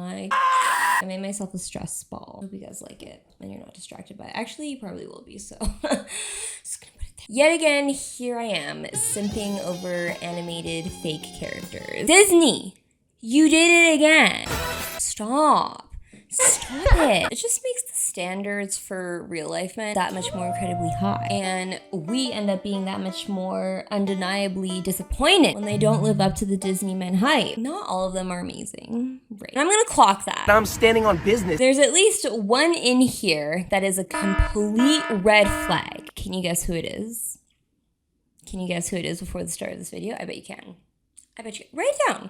my... I made myself a stress ball. I hope you guys like it and you're not distracted by it. Actually, you probably will be, so... Just gonna put it there. Yet again, here I am, simping over animated fake characters. Disney! You did it again! Stop. Stop it. It just makes the standards for real life men that much more incredibly high. And we end up being that much more undeniably disappointed when they don't live up to the Disney men hype. Not all of them are amazing. Right. And I'm gonna clock that. I'm standing on business. There's at least one in here that is a complete red flag. Can you guess who it is? Can you guess who it is before the start of this video? I bet you can. I bet you. Write it down.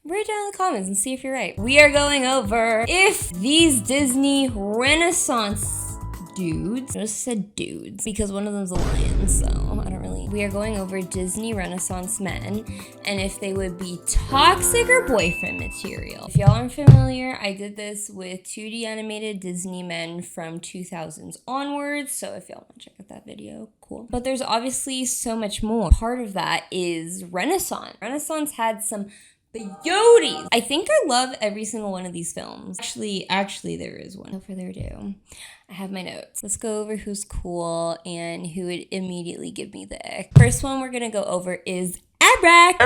Write it down in the comments and see if you're right. We are going over if these Disney Renaissance dudes, I just said dudes because one of them's a lion, so I don't really. We are going over Disney Renaissance men and if they would be toxic or boyfriend material. If y'all aren't familiar, I did this with 2D animated Disney men from 2000s onwards, so if y'all want to check out that video, cool. But there's obviously so much more. Part of that is Renaissance. Renaissance had some beauties. I think I love every single one of these films. Actually, there is one. No further ado, I have my notes. Let's go over who's cool and who would immediately give me the ick. First one we're gonna go over is Eric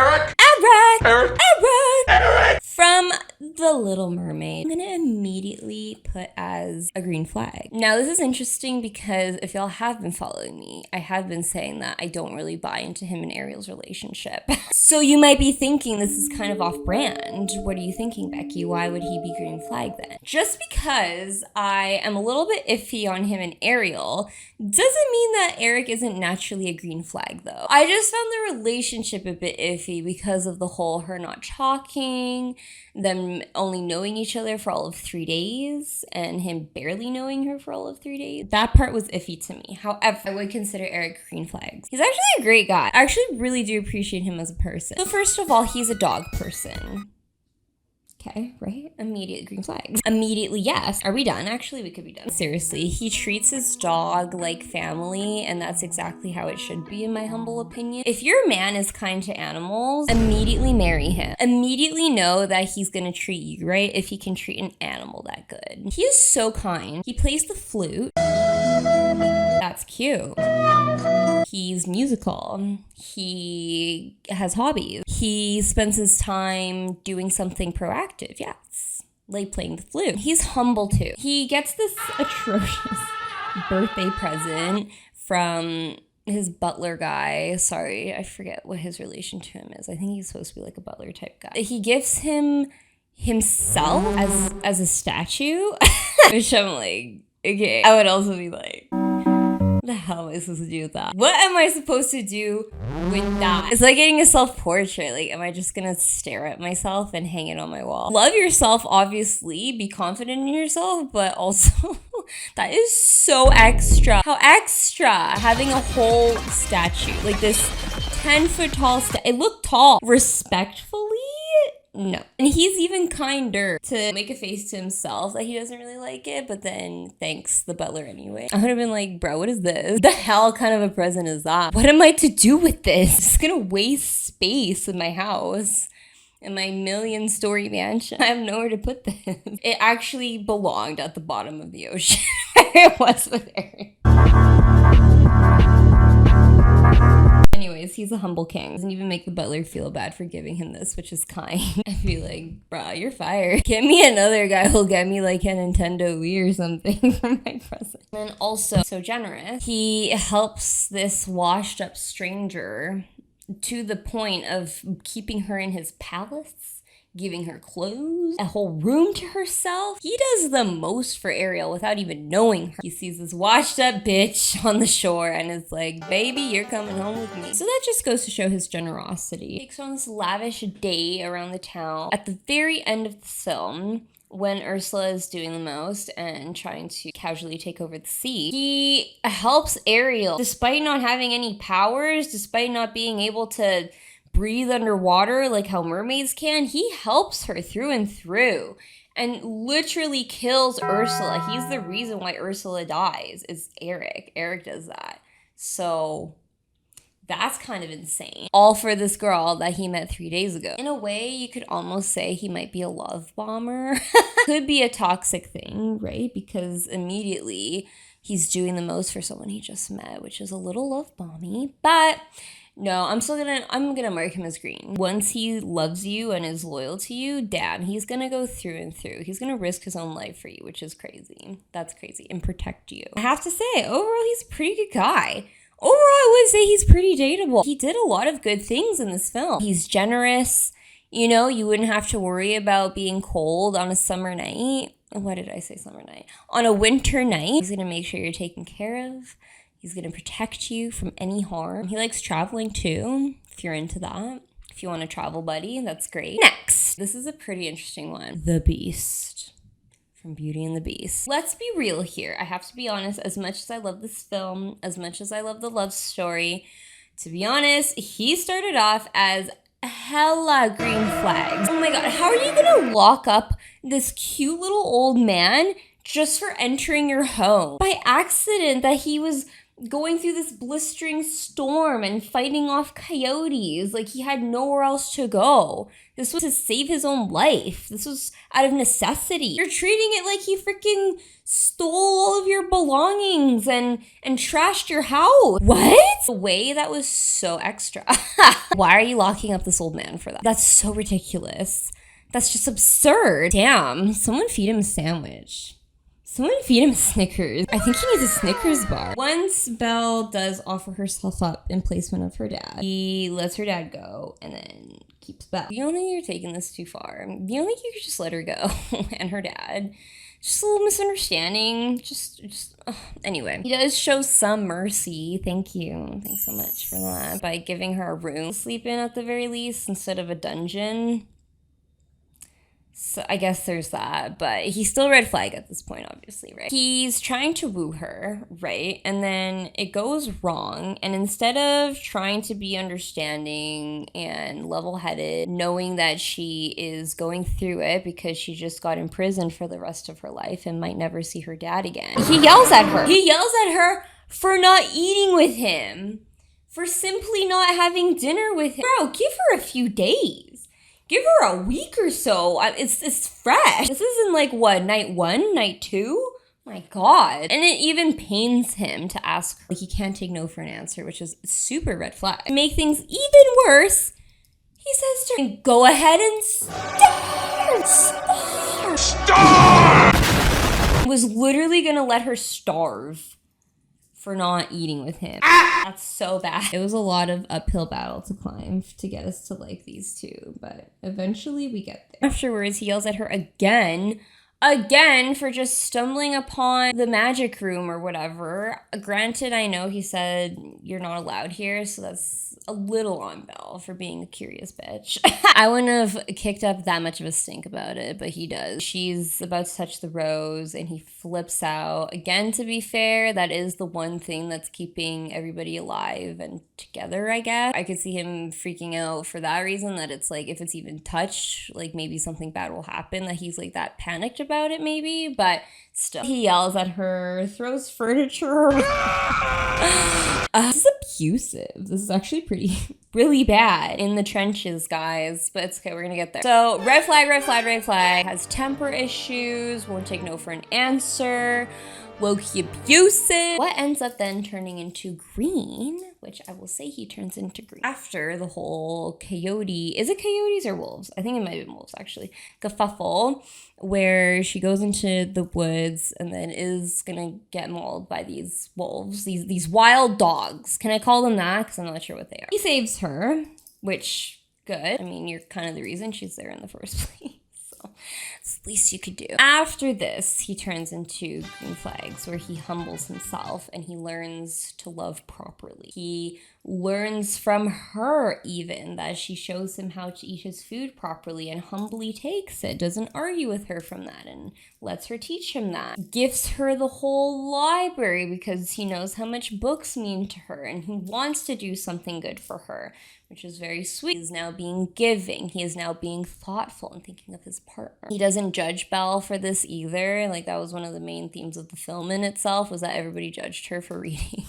from The Little Mermaid. I'm gonna immediately put as a green flag. Now this is interesting because if y'all have been following me, I have been saying that I don't really buy into him and Ariel's relationship. So you might be thinking this is kind of off-brand. What are you thinking, Becky? Why would he be green flag then? Just because I am a little bit iffy on him and Ariel doesn't mean that Eric isn't naturally a green flag though. I just found the relationship a bit iffy because of the whole her not talking, them only knowing each other for all of 3 days, and him barely knowing her for all of 3 days. That part was iffy to me. However, I would consider Eric green flags. He's actually a great guy. I actually really do appreciate him as a person. So first of all, he's a dog person. Okay, right? Immediate green flags. Immediately, yes. Are we done? Actually, we could be done. Seriously, he treats his dog like family, and that's exactly how it should be, in my humble opinion. If your man is kind to animals, immediately marry him. Immediately know that he's gonna treat you right if he can treat an animal that good. He is so kind. He plays the flute. That's cute. He's musical. He has hobbies. He spends his time doing something proactive, yes, like playing the flute. He's humble too. He gets this atrocious birthday present from his butler guy. Sorry, I forget what his relation to him is. I think he's supposed to be like a butler type guy. He gives him himself as a statue, which I'm like, okay. I would also be like, what the hell am I supposed to do with that? What am I supposed to do with that? It's like getting a self-portrait. Like, am I just gonna stare at myself and hang it on my wall? Love yourself, obviously. Be confident in yourself, but also, that is so extra. How extra? Having a whole statue. Like this 10-foot tall it looked tall. Respectfully? No. And he's even kinder to make a face to himself that he doesn't really like it, but then thanks the butler anyway. I would have been like, bro, what is this? What the hell kind of a present is that? What am I to do with this? It's gonna waste space in my house. In my 1,000,000-story mansion. I have nowhere to put this. It actually belonged at the bottom of the ocean. It was with Eric. Anyways, he's a humble king. Doesn't even make the butler feel bad for giving him this, which is kind. I'd be like, bruh, you're fired. Get me another guy who'll get me like a Nintendo Wii or something for my present. And also, so generous. He helps this washed up stranger to the point of keeping her in his palace, giving her clothes, a whole room to herself. He does the most for Ariel without even knowing her. He sees this washed up bitch on the shore and is like, baby, you're coming home with me. So that just goes to show his generosity. He takes her on this lavish day around the town. At the very end of the film, when Ursula is doing the most and trying to casually take over the sea, he helps Ariel. Despite not having any powers, despite not being able to breathe underwater like how mermaids can, he helps her through and through and literally kills Ursula. He's the reason why Ursula dies. It's Eric. Eric does that. So That's kind of insane. All for this girl that he met 3 days ago. In a way, you could almost say he might be a love bomber. Could be a toxic thing, right? Because immediately he's doing the most for someone he just met, which is a little love bomby. But no, I'm gonna mark him as green. Once he loves you and is loyal to you, damn, he's gonna go through and through. He's gonna risk his own life for you, which is crazy. That's crazy. And protect you. I have to say, overall, he's a pretty good guy. Overall, I would say he's pretty dateable. He did a lot of good things in this film. He's generous. You know, you wouldn't have to worry about being cold on a summer night. What did I say, summer night? On a winter night. He's gonna make sure you're taken care of. He's gonna protect you from any harm. He likes traveling too, if you're into that. If you want a travel buddy, that's great. Next, this is a pretty interesting one. The Beast from Beauty and the Beast. Let's be real here. I have to be honest, as much as I love this film, as much as I love the love story, to be honest, he started off as hella green flags. Oh my god, how are you gonna lock up this cute little old man just for entering your home? By accident, that he was going through this blistering storm and fighting off coyotes. Like, he had nowhere else to go. This was to save his own life. This was out of necessity. You're treating it like he freaking stole all of your belongings and trashed your house. What? The way that was so extra. Why are you locking up this old man for that? That's so ridiculous. That's just absurd. Damn, someone feed him a sandwich. Someone feed him Snickers. I think he needs a Snickers bar. Once Belle does offer herself up in placement of her dad, he lets her dad go and then keeps Belle. You don't think you're taking this too far? You don't think you could just let her go and her dad? Just a little misunderstanding. Anyway, he does show some mercy. Thank you. Thanks so much for that. By giving her a room to sleep in at the very least instead of a dungeon. So I guess there's that, but he's still a red flag at this point, obviously, right? He's trying to woo her, right? And then it goes wrong. And instead of trying to be understanding and level-headed, knowing that she is going through it because she just got imprisoned for the rest of her life and might never see her dad again, he yells at her. He yells at her for not eating with him, for simply not having dinner with him. Bro, give her a few days. Give her a week or so. It's fresh. This isn't like, what, night 1, night 2? My god. And it even pains him to ask her. Like, he can't take no for an answer, which is super red flag. To make things even worse, he says to her, go ahead and starve. Was literally gonna let her starve for not eating with him. That's so bad. It was a lot of uphill battle to climb to get us to like these two, but eventually we get there. Afterwards, he yells at her again for just stumbling upon the magic room or whatever. Granted, I know he said you're not allowed here, so that's a little on Belle for being a curious bitch. I wouldn't have kicked up that much of a stink about it, but he does. She's about to touch the rose and he flips out. Again, to be fair, that is the one thing that's keeping everybody alive and together, I guess. I could see him freaking out for that reason, that it's like, if it's even touched, like maybe something bad will happen, that he's like that panicked about it maybe, but still. He yells at her, throws furniture. This is abusive. This is actually really bad in the trenches, guys, but it's okay, we're gonna get there. So, red flag, has temper issues, won't take no for an answer, low-key abusive. What ends up then turning into green, which I will say he turns into green after the whole coyote, is it coyotes or wolves? I think it might have been wolves, actually. Kerfuffle, where she goes into the woods and then is gonna get mauled by these wolves, these wild dogs. Can I call them that? Because I'm not sure what they are. He saves her, which, good. I mean, you're kind of the reason she's there in the first place. It's the least you could do. After this, he turns into green flags, where he humbles himself and he learns to love properly. He learns from her even that she shows him how to eat his food properly and humbly takes it, doesn't argue with her from that and lets her teach him that. Gifts her the whole library because he knows how much books mean to her and he wants to do something good for her, which is very sweet. He is now being giving. He is now being thoughtful and thinking of his partner. He doesn't judge Belle for this either. Like, that was one of the main themes of the film in itself, was that everybody judged her for reading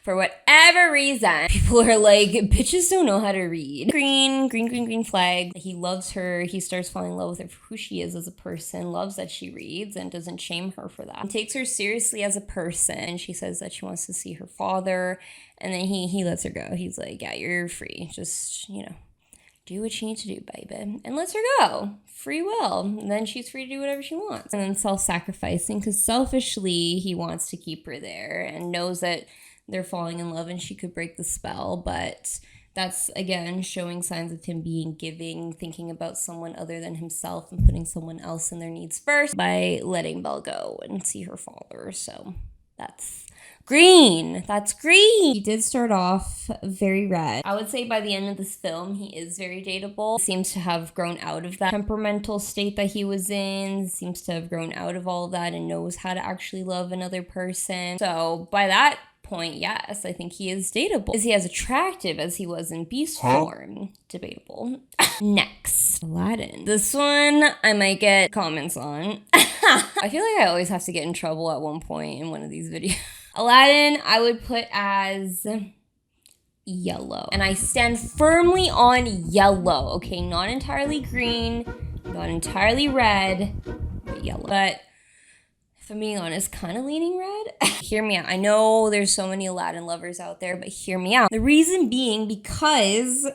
For whatever reason, people are like, bitches don't know how to read. Green flag. He loves her. He starts falling in love with her for who she is as a person, loves that she reads and doesn't shame her for that. He takes her seriously as a person. She says that she wants to see her father, and then he lets her go. He's like, yeah, you're free. Just, do what you need to do, baby. And lets her go. Free will. And then she's free to do whatever she wants. And then self-sacrificing, because selfishly, he wants to keep her there and knows that they're falling in love and she could break the spell. But that's, again, showing signs of him being giving, thinking about someone other than himself and putting someone else in their needs first by letting Belle go and see her father. So that's green. That's green. He did start off very red. I would say by the end of this film, he is very dateable. Seems to have grown out of that temperamental state that he was in. Seems to have grown out of all of that and knows how to actually love another person. So by that point, yes, I think he is dateable. Is he as attractive as he was in beast form? Debatable. Next, Aladdin. This one I might get comments on. I feel like I always have to get in trouble at one point in one of these videos. Aladdin, I would put as yellow. And I stand firmly on yellow, okay? Not entirely green, not entirely red, but yellow. But if I'm being honest, kind of leaning red. Hear me out. I know there's so many Aladdin lovers out there, but hear me out. The reason being because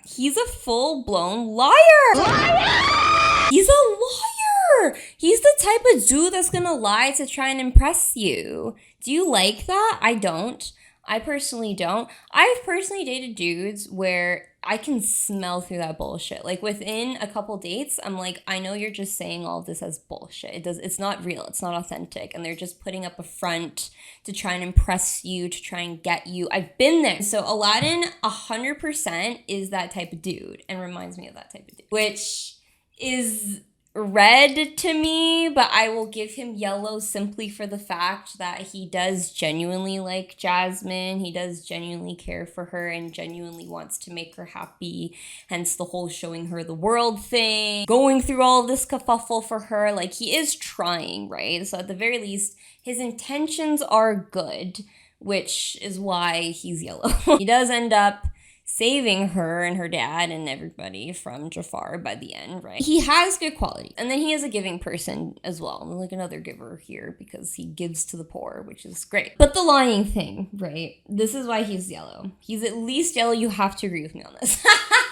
he's a full-blown liar. Liar! He's a liar! He's the type of dude that's gonna lie to try and impress you. Do you like that? I don't. I personally don't. I've personally dated dudes where I can smell through that bullshit. Like within a couple dates, I'm like, I know you're just saying all of this as bullshit. It's not real. It's not authentic. And they're just putting up a front to try and impress you, to try and get you. I've been there. So Aladdin 100% is that type of dude and reminds me of that type of dude, which is red to me, but I will give him yellow simply for the fact that he does genuinely like Jasmine. He does genuinely care for her and genuinely wants to make her happy. Hence the whole showing her the world thing, going through all of this kerfuffle for her. Like, he is trying, right? So at the very least, his intentions are good, which is why he's yellow. He does end up saving her and her dad and everybody from Jafar by the end, right? He has good quality. And then he is a giving person as well. Like another giver here because he gives to the poor, which is great. But the lying thing, right? This is why he's yellow. He's at least yellow. You have to agree with me on this.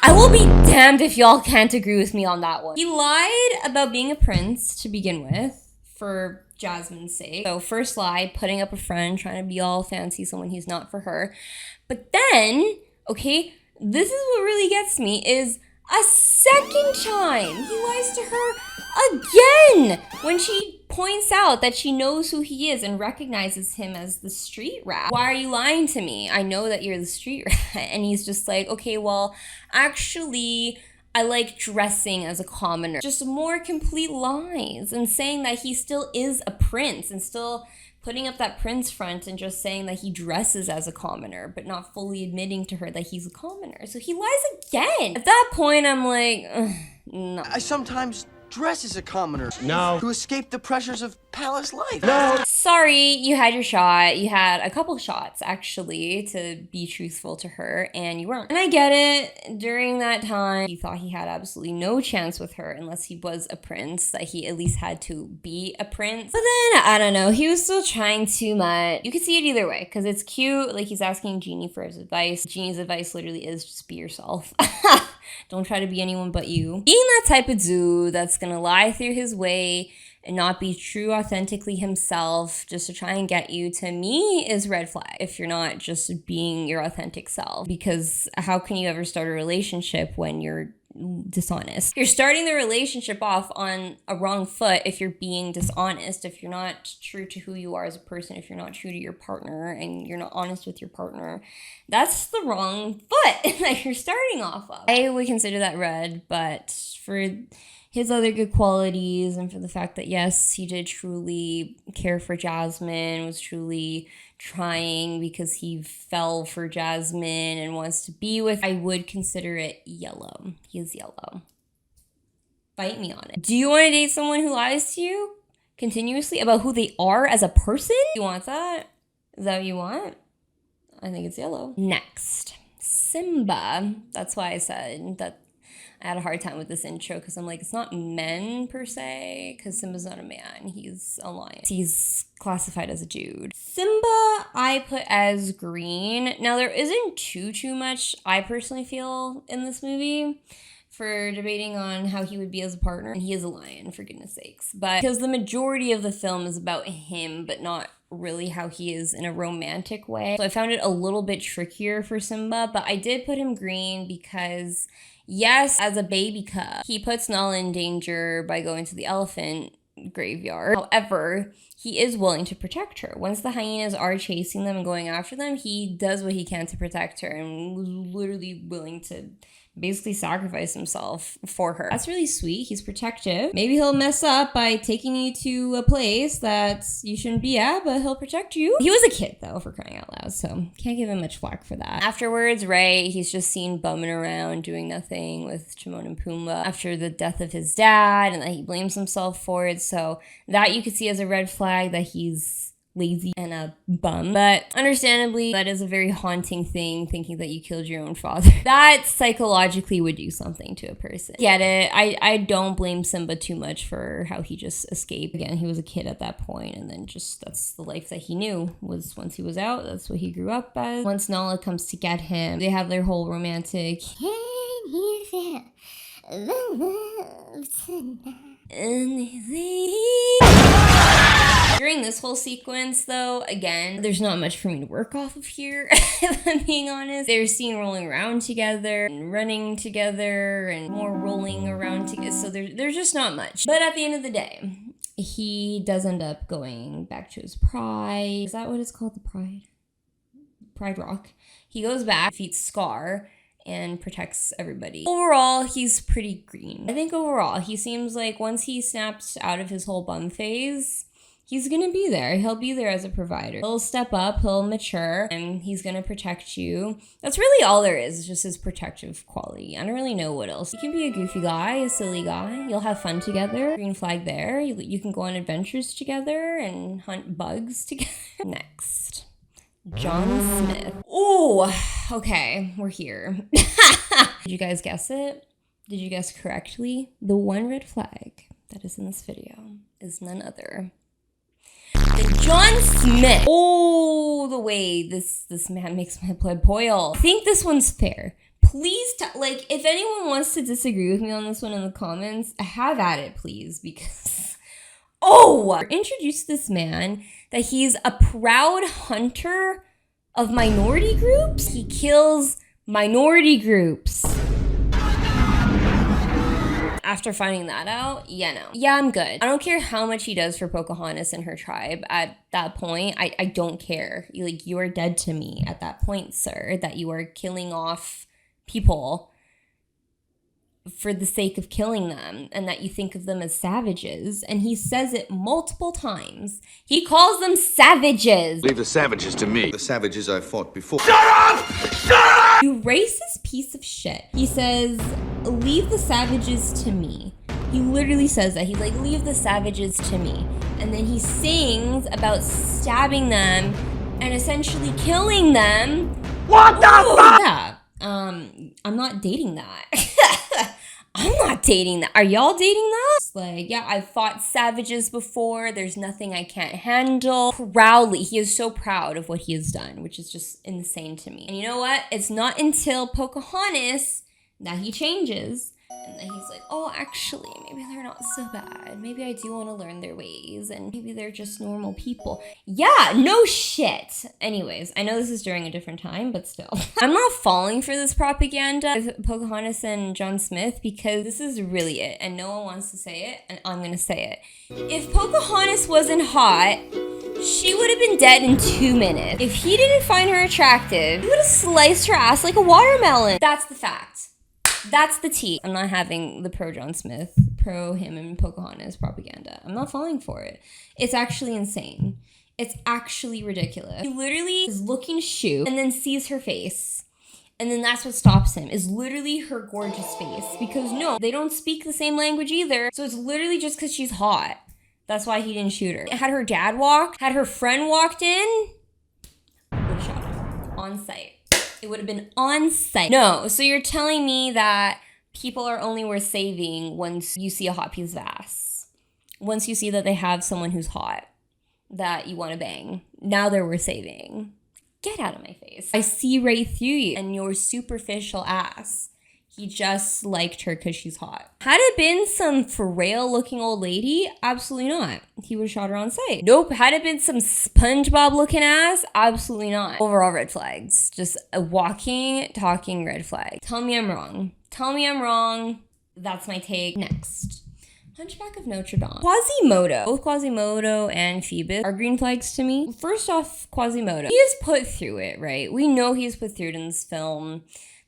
I will be damned if y'all can't agree with me on that one. He lied about being a prince to begin with for Jasmine's sake. So first lie, putting up a friend, trying to be all fancy, someone he's not for her. But then, okay, this is what really gets me is a second time he lies to her again when she points out that she knows who he is and recognizes him as the street rat. Why are you lying to me? I know that you're the street rat. And he's just like, okay, well, actually, I like dressing as a commoner. Just more complete lies and saying that he still is a prince and still putting up that prince front and just saying that he dresses as a commoner, but not fully admitting to her that he's a commoner. So he lies again. At that point, I'm like, no. I sometimes dress as a commoner. No. To escape the pressures of palace life. No. Sorry, you had your shot. You had a couple shots, actually, to be truthful to her, and you weren't. And I get it. During that time, he thought he had absolutely no chance with her unless he was a prince, that he at least had to be a prince. But then, I don't know, he was still trying too much. You could see it either way, because it's cute. Like, he's asking Genie for his advice. Genie's advice literally is just be yourself. Don't try to be anyone but you. Being that type of dude that's gonna lie through his way and not be true, authentically himself just to try and get you, to me, is red flag if you're not just being your authentic self. Because how can you ever start a relationship when you're dishonest? You're starting the relationship off on a wrong foot if you're being dishonest, if you're not true to who you are as a person, if you're not true to your partner and you're not honest with your partner. That's the wrong foot that you're starting off of. I would consider that red, but for his other good qualities and for the fact that, yes, he did truly care for Jasmine, was truly trying because he fell for Jasmine and wants to be with, I would consider it yellow. He is yellow. Fight me on it. Do you want to date someone who lies to you continuously about who they are as a person? You want that? Is that what you want? I think it's yellow. Next, Simba. That's why I said that I had a hard time with this intro, because I'm like, it's not men per se, because Simba's not a man. He's a lion. He's classified as a dude. Simba, I put as green. Now, there isn't too much, I personally feel, in this movie for debating on how he would be as a partner. And he is a lion, for goodness sakes. But because the majority of the film is about him, but not really how he is in a romantic way. So I found it a little bit trickier for Simba, but I did put him green because, yes, as a baby cub, he puts Nala in danger by going to the elephant graveyard. However, he is willing to protect her. Once the hyenas are chasing them and going after them, he does what he can to protect her and was literally willing to basically sacrifice himself for her. That's really sweet. He's protective. Maybe he'll mess up by taking you to a place that you shouldn't be at, but he'll protect you. He was a kid, though, for crying out loud, so can't give him much flack for that. Afterwards, right, he's just seen bumming around doing nothing with Timon and Pumbaa after the death of his dad, and that he blames himself for it. So that you could see as a red flag that he's lazy and a bum. But understandably, that is a very haunting thing, thinking that you killed your own father. That psychologically would do something to a person. Get it. I don't blame Simba too much for how he just escaped. Again, he was a kid at that point, and then just that's the life that he knew. Was once he was out, that's what he grew up as. Once Nala comes to get him, they have their whole romantic during this whole sequence, though, again, there's not much for me to work off of here, if I'm being honest. They're seen rolling around together and running together and more rolling around together, so there's just not much. But at the end of the day, he does end up going back to his pride. Is that what it's called? The pride? Pride Rock. He goes back, defeats Scar, and protects everybody. Overall, he's pretty green. I think overall, he seems like once he snaps out of his whole bum phase, he's gonna be there. He'll be there as a provider. He'll step up, he'll mature, and he's gonna protect you. That's really all there is just his protective quality. I don't really know what else. You can be a goofy guy, a silly guy. You'll have fun together. Green flag there. You can go on adventures together and hunt bugs together. Next. John Smith. Oh, okay, we're here. Did you guys guess it? Did you guess correctly? The one red flag that is in this video is none other than John Smith. Oh, the way this man makes my blood boil. I think this one's fair. Please, if anyone wants to disagree with me on this one in the comments, have at it, please, because... Oh! Introduce this man that he's a proud hunter of minority groups. He kills minority groups. After finding that out, yeah, I'm good. I don't care how much he does for Pocahontas and her tribe. At that point, I don't care. You are dead to me at that point, sir, that you are killing off people for the sake of killing them, and that you think of them as savages. And he says it multiple times. He calls them savages. Leave the savages to me. The savages I've fought before. Shut up! Shut up! You racist piece of shit. He says, leave the savages to me. He literally says that. He's like, leave the savages to me. And then he sings about stabbing them and essentially killing them. What the fuck? Yeah. I'm not dating that. I'm not dating that. Are y'all dating that? It's like, yeah, I've fought savages before. There's nothing I can't handle. Proudly. He is so proud of what he has done, which is just insane to me. And you know what? It's not until Pocahontas that he changes. And then he's like, oh, actually, maybe they're not so bad. Maybe I do want to learn their ways, and maybe they're just normal people. Yeah, no shit. Anyways, I know this is during a different time, but still. I'm not falling for this propaganda with Pocahontas and John Smith, because this is really it, and no one wants to say it, and I'm gonna say it. If Pocahontas wasn't hot, she would have been dead in 2 minutes. If he didn't find her attractive, he would have sliced her ass like a watermelon. That's the fact. That's the tea. I'm not having the pro John Smith, pro him and Pocahontas propaganda. I'm not falling for it. It's actually insane. It's actually ridiculous. He literally is looking to shoot and then sees her face. And then that's what stops him, is literally her gorgeous face. Because no, they don't speak the same language either. So it's literally just because she's hot. That's why he didn't shoot her. Had her dad walked, had her friend walked in, would have shot him. On site. It would have been on site. No, so you're telling me that people are only worth saving once you see a hot piece of ass. Once you see that they have someone who's hot that you want to bang. Now they're worth saving. Get out of my face. I see right through you and your superficial ass. He just liked her because she's hot. Had it been some frail looking old lady? Absolutely not. He would have shot her on sight. Nope. Had it been some SpongeBob looking ass? Absolutely not. Overall red flags. Just a walking, talking red flag. Tell me I'm wrong. Tell me I'm wrong. That's my take. Next. Hunchback of Notre Dame. Quasimodo. Both Quasimodo and Phoebus are green flags to me. First off, Quasimodo. He is put through it, right? We know he's put through it in this film.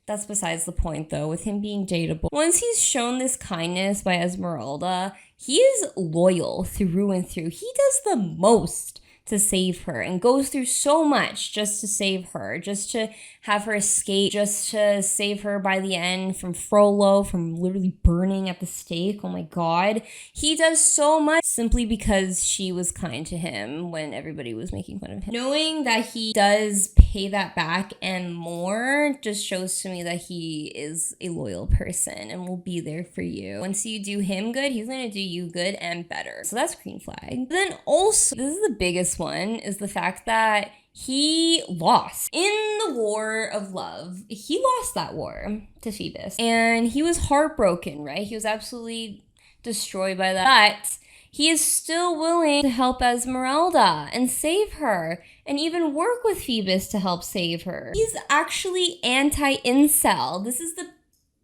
That's besides the point, though, with him being dateable. Once he's shown this kindness by Esmeralda, he is loyal through and through. He does the most to save her and goes through so much just to save her, just to have her escape, just to save her by the end from Frollo, from literally burning at the stake. Oh my God. He does so much simply because she was kind to him when everybody was making fun of him. Knowing that he does pay that back and more just shows to me that he is a loyal person and will be there for you. Once you do him good, he's going to do you good and better. So that's green flag. Then also, this is the biggest one, is the fact that he lost in the war of love. He lost that war to Phoebus and he was heartbroken, right? He was absolutely destroyed by that. But he is still willing to help Esmeralda and save her and even work with Phoebus to help save her. He's actually anti-incel. This is the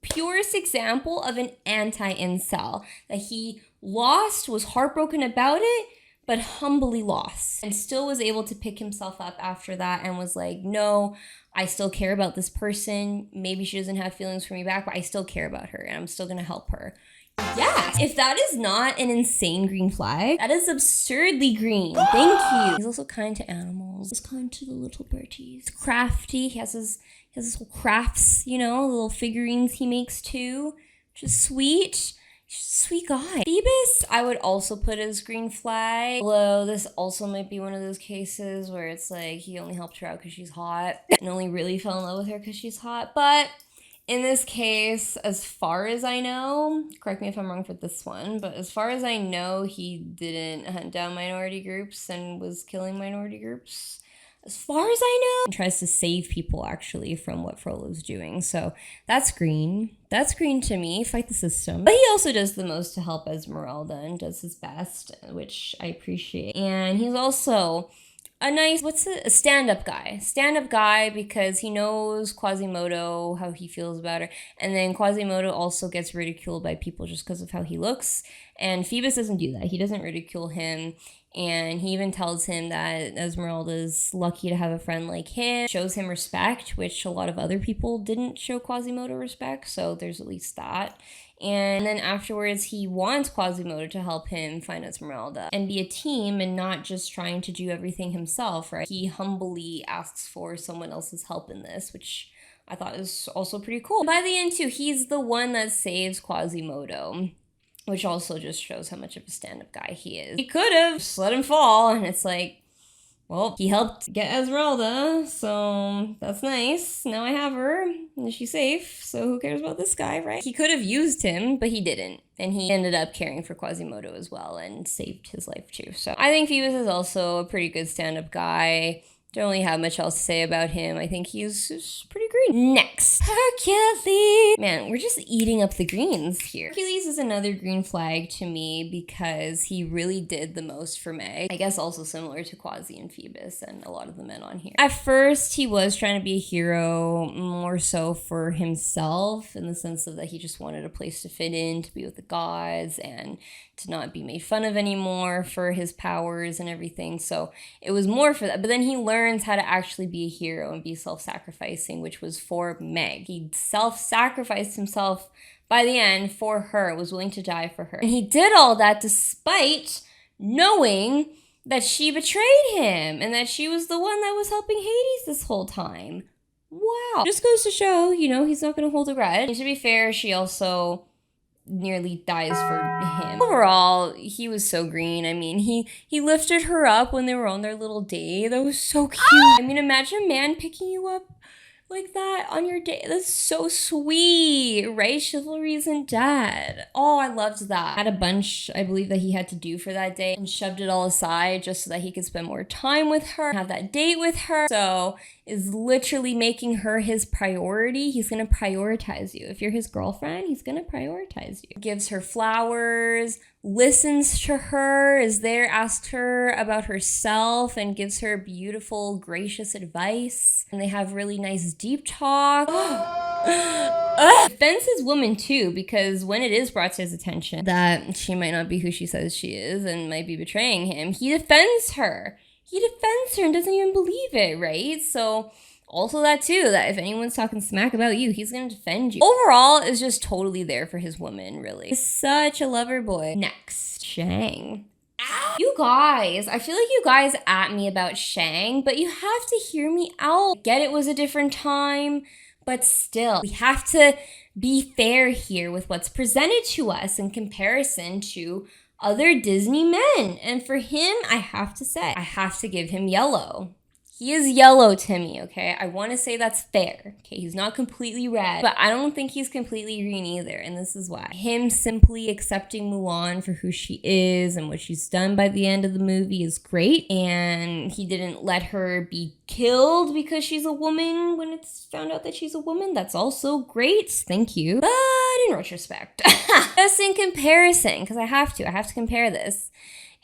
purest example of an anti-incel, that he lost, was heartbroken about it, but humbly lost and still was able to pick himself up after that and was like, no, I still care about this person. Maybe she doesn't have feelings for me back, but I still care about her and I'm still gonna help her. Yes, if that is not an insane green flag, that is absurdly green. Thank you. He's also kind to animals. He's kind to the little birdies. He's crafty. He has his little crafts, you know, little figurines he makes too, which is sweet. He's a sweet guy. Phoebus, I would also put as green flag. Although this also might be one of those cases where it's like he only helped her out because she's hot and only really fell in love with her because she's hot. But in this case, as far as I know, correct me if I'm wrong for this one, but as far as I know, he didn't hunt down minority groups and was killing minority groups. As far as I know, he tries to save people actually from what Frollo's doing. So that's green. That's green to me. Fight the system. But he also does the most to help Esmeralda and does his best, which I appreciate. And he's also a nice, a stand-up guy. Stand-up guy because he knows Quasimodo, how he feels about her. And then Quasimodo also gets ridiculed by people just because of how he looks. And Phoebus doesn't do that. He doesn't ridicule him. And he even tells him that Esmeralda's lucky to have a friend like him. Shows him respect, which a lot of other people didn't show Quasimodo respect. So there's at least that. And then afterwards, he wants Quasimodo to help him find Esmeralda and be a team and not just trying to do everything himself, right? He humbly asks for someone else's help in this, which I thought is also pretty cool. By the end, too, he's the one that saves Quasimodo, which also just shows how much of a stand-up guy he is. He could have just let him fall, and it's like, well, he helped get Esmeralda, so that's nice. Now I have her, and she's safe, so who cares about this guy, right? He could have used him, but he didn't. And he ended up caring for Quasimodo as well and saved his life too. So I think Phoebus is also a pretty good stand-up guy. Don't really have much else to say about him. I think he's pretty green. Next, Hercules. Man, we're just eating up the greens here. Hercules is another green flag to me because he really did the most for Meg. I guess also similar to Quasi and Phoebus and a lot of the men on here. At first, he was trying to be a hero more so for himself in the sense of that he just wanted a place to fit in, to be with the gods, and to not be made fun of anymore for his powers and everything. So it was more for that. But then he learns how to actually be a hero and be self-sacrificing, which was for Meg. He self-sacrificed himself by the end for her, was willing to die for her. And he did all that despite knowing that she betrayed him and that she was the one that was helping Hades this whole time. Wow. Just goes to show, you know, he's not going to hold a grudge. And to be fair, she also nearly dies for him. Overall, he was so green. I mean, he lifted her up when they were on their little date. That was so cute. I mean, imagine a man picking you up like that on your date. That's so sweet, right? Chivalry isn't dead. Oh, I loved that. Had a bunch, I believe, that he had to do for that day and shoved it all aside just so that he could spend more time with her, have that date with her. So is literally making her his priority. He's gonna prioritize you. If you're his girlfriend, he's gonna prioritize you. Gives her flowers, listens to her, is there, asks her about herself, and gives her beautiful, gracious advice. And they have really nice deep talk. Defends his woman too, because when it is brought to his attention that she might not be who she says she is and might be betraying him, he defends her. He defends her and doesn't even believe it, right? So also that too, that if anyone's talking smack about you, he's gonna defend you. Overall, is just totally there for his woman, really. He's such a lover boy. Next, Shang. Ow. You guys, I feel like you guys at me about Shang, but you have to hear me out. I get it was a different time, but still, we have to be fair here with what's presented to us in comparison to other Disney men. And for him, I have to say, I have to give him yellow. He is yellow to me, okay? I want to say that's fair, okay? He's not completely red, but I don't think he's completely green either, and this is why. Him simply accepting Mulan for who she is and what she's done by the end of the movie is great, and he didn't let her be killed because she's a woman when it's found out that she's a woman. That's also great, thank you. But in retrospect, just in comparison, because I have to compare this.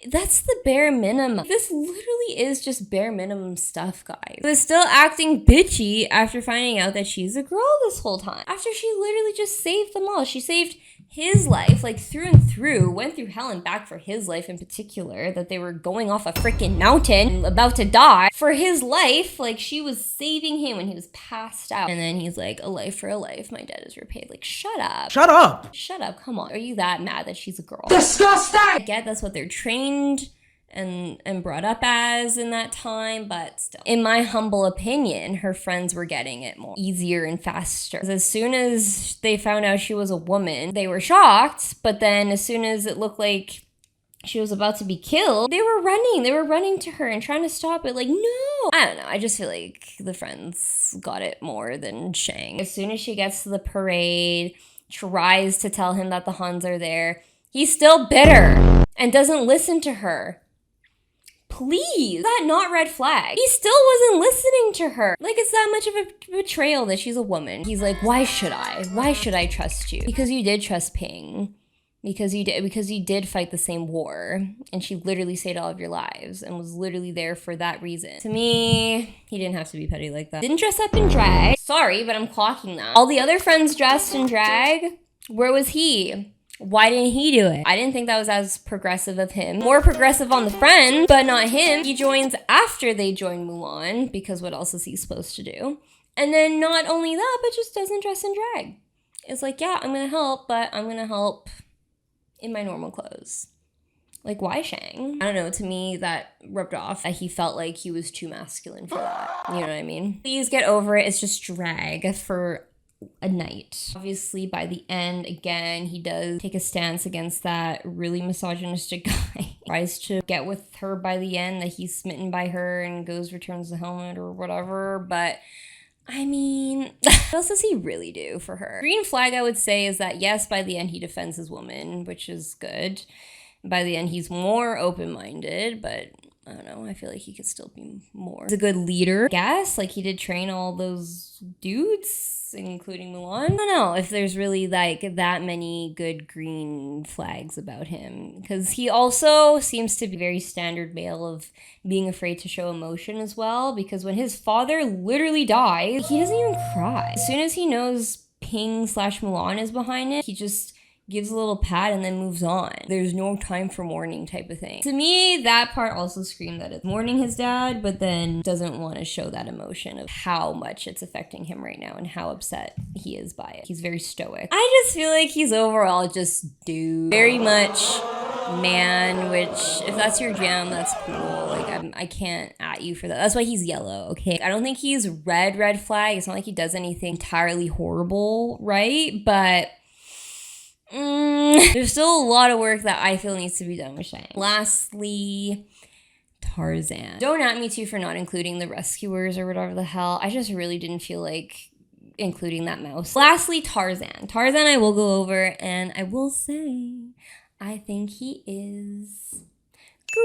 That's the bare minimum. This literally is just bare minimum stuff, guys. But still acting bitchy after finding out that she's a girl this whole time. After she literally just saved them all. She saved his life, like through and through, went through hell and back for his life in particular, that they were going off a freaking mountain, about to die. For his life, like she was saving him when he was passed out. And then he's like, a life for a life, my debt is repaid. Like, shut up. Shut up! Shut up, come on. Are you that mad that she's a girl? Disgusting! I get that's what they're trained and brought up as in that time, but still. In my humble opinion, her friends were getting it more easier and faster. As soon as they found out she was a woman, they were shocked, but then as soon as it looked like she was about to be killed, they were running to her and trying to stop it, like, no! I don't know, I just feel like the friends got it more than Shang. As soon as she gets to the parade, tries to tell him that the Huns are there, he's still bitter and doesn't listen to her. Please, is that not red flag? He still wasn't listening to her. Like, it's that much of a betrayal that she's a woman. He's like, why should I? Why should I trust you? Because you did trust Ping. Because you did fight the same war. And she literally saved all of your lives and was literally there for that reason. To me, he didn't have to be petty like that. Didn't dress up in drag. Sorry, but I'm clocking that. All the other friends dressed in drag. Where was he? Why didn't he do it? I didn't think that was as progressive of him. More progressive on the friend, but not him. He joins after they join Mulan, because what else is he supposed to do? And then not only that, but just doesn't dress in drag. It's like, yeah, I'm gonna help, but I'm gonna help in my normal clothes. Like, why Shang? I don't know, to me, that rubbed off. He felt like he was too masculine for that. You know what I mean? Please get over it. It's just drag for a night. Obviously, by the end, again, he does take a stance against that really misogynistic guy. Tries to get with her by the end, that he's smitten by her and returns the helmet or whatever, but I mean, what else does he really do for her? Green flag, I would say, is that yes, by the end he defends his woman, which is good. By the end he's more open-minded, but I don't know, I feel like he could still be more. He's a good leader, I guess. Like, he did train all those dudes, including Mulan. I don't know if there's really, like, that many good green flags about him. Because he also seems to be very standard male of being afraid to show emotion as well. Because when his father literally dies, he doesn't even cry. As soon as he knows Ping/Mulan is behind it, he just gives a little pat and then moves on. There's no time for mourning type of thing. To me, that part also screamed that it's mourning his dad, but then doesn't want to show that emotion of how much it's affecting him right now and how upset he is by it. He's very stoic. I just feel like he's overall just dude. Very much man, which if that's your jam, that's cool. Like, I can't at you for that. That's why he's yellow, okay? I don't think he's red flag. It's not like he does anything entirely horrible, right? But There's still a lot of work that I feel needs to be done with Shang. Lastly, Tarzan. Don't at me too for not including the rescuers or whatever the hell. I just really didn't feel like including that mouse. Lastly, Tarzan. Tarzan I will go over, and I will say I think he is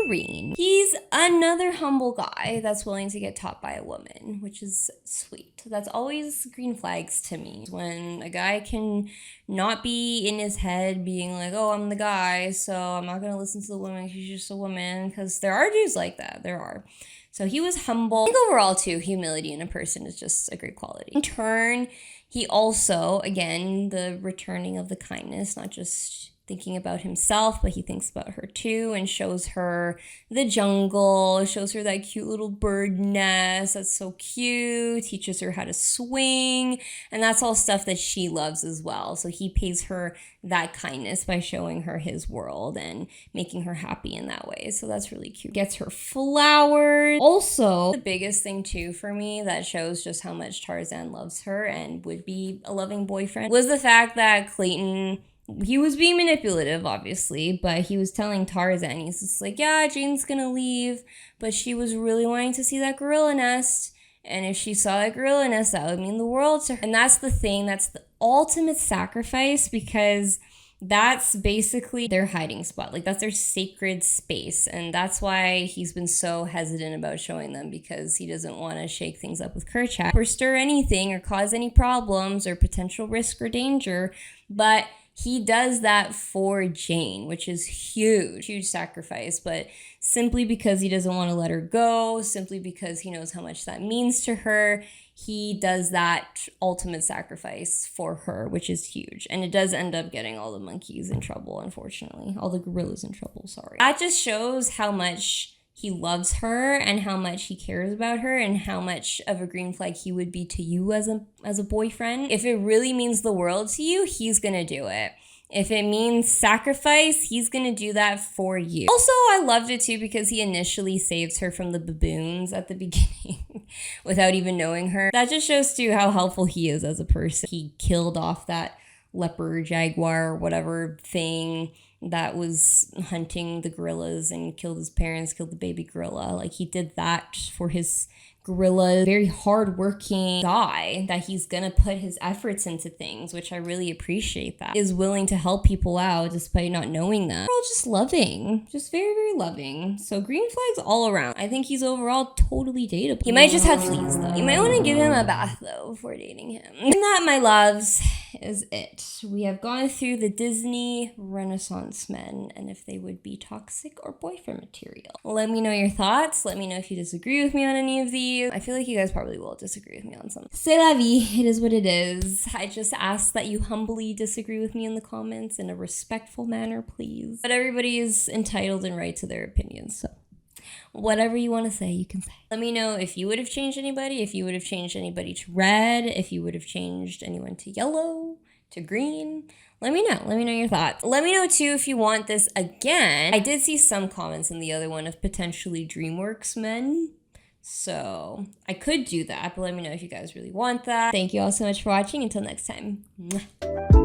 green. He's another humble guy that's willing to get taught by a woman, which is sweet. That's always green flags to me. When a guy can not be in his head being like, oh, I'm the guy, so I'm not gonna listen to the woman, she's just a woman, because there are dudes like that, there are. So he was humble. I think overall too, humility in a person is just a great quality. In turn, he also, again, the returning of the kindness, not just thinking about himself, but he thinks about her too, and shows her the jungle, shows her that cute little bird nest that's so cute, teaches her how to swing, and that's all stuff that she loves as well. So he pays her that kindness by showing her his world and making her happy in that way. So that's really cute. Gets her flowers. Also, the biggest thing too for me that shows just how much Tarzan loves her and would be a loving boyfriend was the fact that Clayton, he was being manipulative, obviously, but he was telling Tarzan, he's just like, yeah, Jane's gonna leave, but she was really wanting to see that gorilla nest, and if she saw that gorilla nest, that would mean the world to her. And that's the thing, that's the ultimate sacrifice, because that's basically their hiding spot. Like, that's their sacred space, and that's why he's been so hesitant about showing them, because he doesn't want to shake things up with Kerchak or stir anything or cause any problems or potential risk or danger, but he does that for Jane, which is huge sacrifice, but simply because he doesn't want to let her go, simply because he knows how much that means to her, he does that ultimate sacrifice for her, which is huge. And it does end up getting all the monkeys in trouble, unfortunately. All the gorillas in trouble, sorry. That just shows how much he loves her and how much he cares about her and how much of a green flag he would be to you as a boyfriend. If it really means the world to you, he's gonna do it. If it means sacrifice, he's gonna do that for you. Also, I loved it too because he initially saves her from the baboons at the beginning without even knowing her. That just shows too how helpful he is as a person. He killed off that leopard, jaguar, whatever thing that was hunting the gorillas and killed his parents, killed the baby gorilla. Like, he did that for his gorilla, very hardworking guy that he's gonna put his efforts into things, which I really appreciate that. Is willing to help people out despite not knowing them. We're all just loving, just very, very loving. So green flags all around. I think he's overall totally dateable. He might just have fleas though. You might want to give him a bath though before dating him. And that, my loves, is it. We have gone through the Disney Renaissance men and if they would be toxic or boyfriend material. Let me know your thoughts. Let me know if you disagree with me on any of these. I feel like you guys probably will disagree with me on some. C'est la vie. It is what it is. I just ask that you humbly disagree with me in the comments in a respectful manner, please. But everybody is entitled and right to their opinions, so whatever you want to say, you can say. Let me know if you would have changed anybody, if you would have changed anybody to red, if you would have changed anyone to yellow, to green. Let me know. Let me know your thoughts. Let me know too if you want this again. I did see some comments in the other one of potentially DreamWorks men. So I could do that, but let me know if you guys really want that. Thank you all so much for watching. Until next time. Mwah.